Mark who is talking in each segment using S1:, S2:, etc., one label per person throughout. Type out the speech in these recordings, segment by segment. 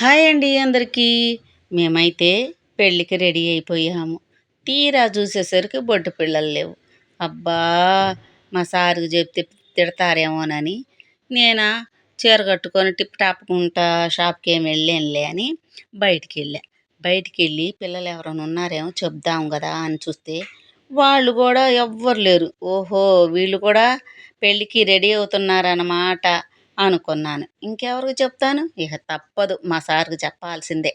S1: Hi అండి అందరికీ. మేమైతే పెళ్ళికి రెడీ అయిపోయాము. తీరా చూసేసరికి బొట్టు పిల్లలు లేవు. అబ్బా! మా సారుకి చెప్తే తిడతారేమోనని నేనా చీర కట్టుకొని టిప్ టాప్‌కుంటా షాప్‌కేమి వెళ్ళేనులే అని బయటికెళ్ళా. బయటికెళ్ళి పిల్లలు ఎవరైనా ఉన్నారేమో చెప్దాం గదా అని చూస్తే వాళ్ళు గూడా ఎవ్వరు లేరు. ఓహో! వీళ్ళు కూడా పెళ్ళికి రెడీ అవుతున్నారన్నమాట అనుకున్నాను. ఇంకెవరికి చెప్తాను? ఇక తప్పదు మా సార్‌కి చెప్పాల్సిందే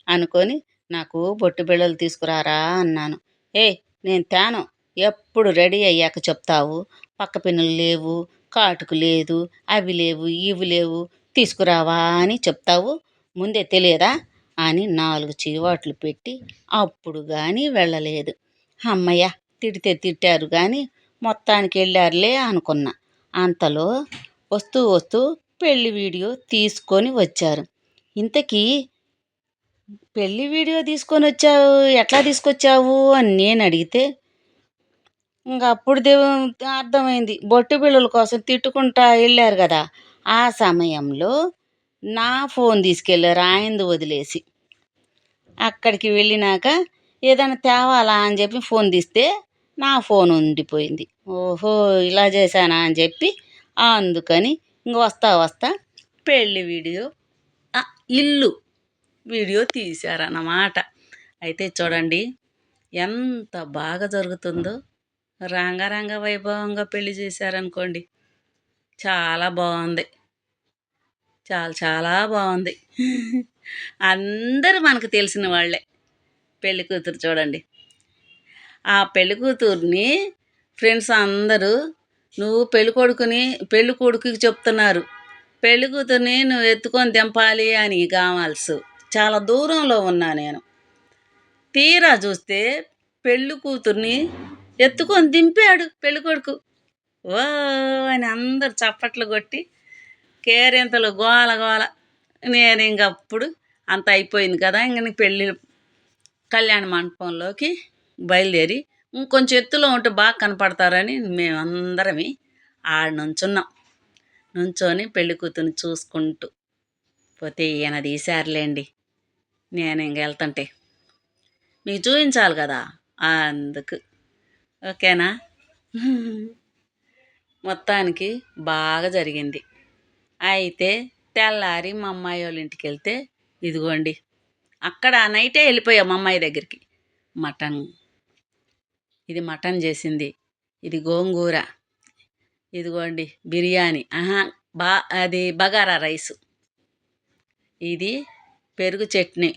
S1: అనుకోని, నాకు బొట్టు బిళ్ళలు తీసుకురారా అన్నాను. ఏయ్! నేను తేను. ఎప్పుడు రెడీ అయ్యాక చెప్తావు. పక్క పిన్నులు లేవు, కాటుక లేదు, అవి లేవు, ఇవి లేవు, తీసుకురావా అని చెప్తావు. ముందే తెలియదా? అని 4 చీవాట్లు పెట్టి అప్పుడు గాని వెళ్ళలేదు. హమ్మయ్య! తిడితే తిట్టారు గాని మొత్తానికెళ్ళారులే అనుకున్నా. అంతలో వస్తూ వస్తూ పెళ్లి వీడియో తీసుకొని వచ్చారు. ఇంతకీ పెళ్లి వీడియో తీసుకొనొచ్చావు, ఎట్లా తీసుకొచ్చావు అని నేనడిగితే, అప్పుడు అర్థమైంది. బొట్టు బిళ్ళల కోసం తిట్టుకుంటా ఎళ్లారు గదా! ఆ సమయంలో నా ఫోన్ తీసుకెళ్లారు ఆయనది వదిలేసి. అక్కడికి వెళ్ళినాక ఏదైనా తేవాలా అని చెప్పి ఫోన్ తీస్తే నా ఫోన్ ఉండిపోయింది. ఓహో! ఇలా చేశానా అని చెప్పి అందుకని ఇంక వస్తా వస్తా పెళ్లి వీడియో ఇల్లు వీడియో తీశారన్నమాట. అయితే చూడండి ఎంత బాగా జరుగుతుందో. రంగరంగ వైభవంగా పెళ్లి చేశారనుకోండి. చాలా బాగుంది. చాలా చాలా బాగుంది. అందరూ మనకు తెలిసిన వాళ్ళే. పెళ్లి కూతురు చూడండి. ఆ పెళ్లి కూతుర్ని ఫ్రెండ్స్ అందరూ నువ్వు పెళ్లి కొడుకుకి చెప్తున్నారు. పెళ్లి కూతుర్ని నువ్వు ఎత్తుకొని దింపాలి అని కావాల్సు. చాలా దూరంలో ఉన్నా నేను. తీరా చూస్తే పెళ్లి కూతుర్ని ఎత్తుకొని దింపాడు పెళ్లి కొడుకు. ఓ అని అందరు చప్పట్లు కొట్టి కేరింతలు గోల గోల. నేను ఇంకప్పుడు అంత అయిపోయింది కదా, ఇంక పెళ్ళి కళ్యాణ మండపంలోకి బయలుదేరి ఇంకొంచెం ఎత్తులో ఉంటే బాగా కనపడతారని మేమందరమే ఆడ నుంచున్నాం. నుంచొని పెళ్లి కూతుర్ని చూసుకుంటూ పోతే ఈయన తీశారులేండి. నేను ఇంక వెళ్తుంటే మీకు చూపించాలి కదా, అందుకు. ఓకేనా? మొత్తానికి బాగా జరిగింది. అయితే తెల్లారి మా అమ్మాయి వాళ్ళ ఇంటికి వెళ్తే ఇదిగోండి అక్కడ నైటే వెళ్ళిపోయాం మా అమ్మాయి దగ్గరికి. ఇది మటన్ చేసింది, ఇది గోంగూర, ఇదిగోండి బిర్యానీ, అది బగారా రైసు, ఇది పెరుగు చట్నీ.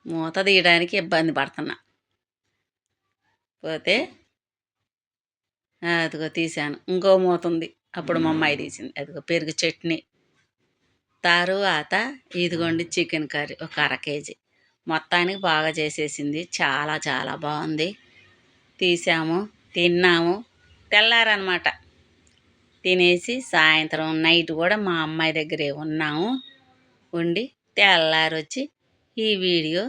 S1: మూత తీయడానికి ఇబ్బంది పడుతున్నా. పోతే అదిగో తీశాను. ఇంకో మూత ఉంది, అప్పుడు మా అమ్మాయి తీసింది. అదిగో పెరుగు చట్నీ. తరువాత ఇదిగోండి చికెన్ కర్రీ ఒక 1/2 కేజీ. మొత్తానికి బాగా చేసేసింది. చాలా చాలా బాగుంది. తీసాము, తిన్నాము. తెల్లారనమాట. తినేసి సాయంత్రం నైట్ కూడా మా అమ్మాయి దగ్గరే ఉన్నాము. ఉండి తెల్లారొచ్చి ఈ వీడియో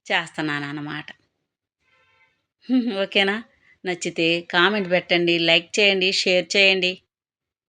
S1: చేస్తున్నాను అన్నమాట. ఓకేనా? నచ్చితే కామెంట్ పెట్టండి, లైక్ చేయండి, షేర్ చేయండి.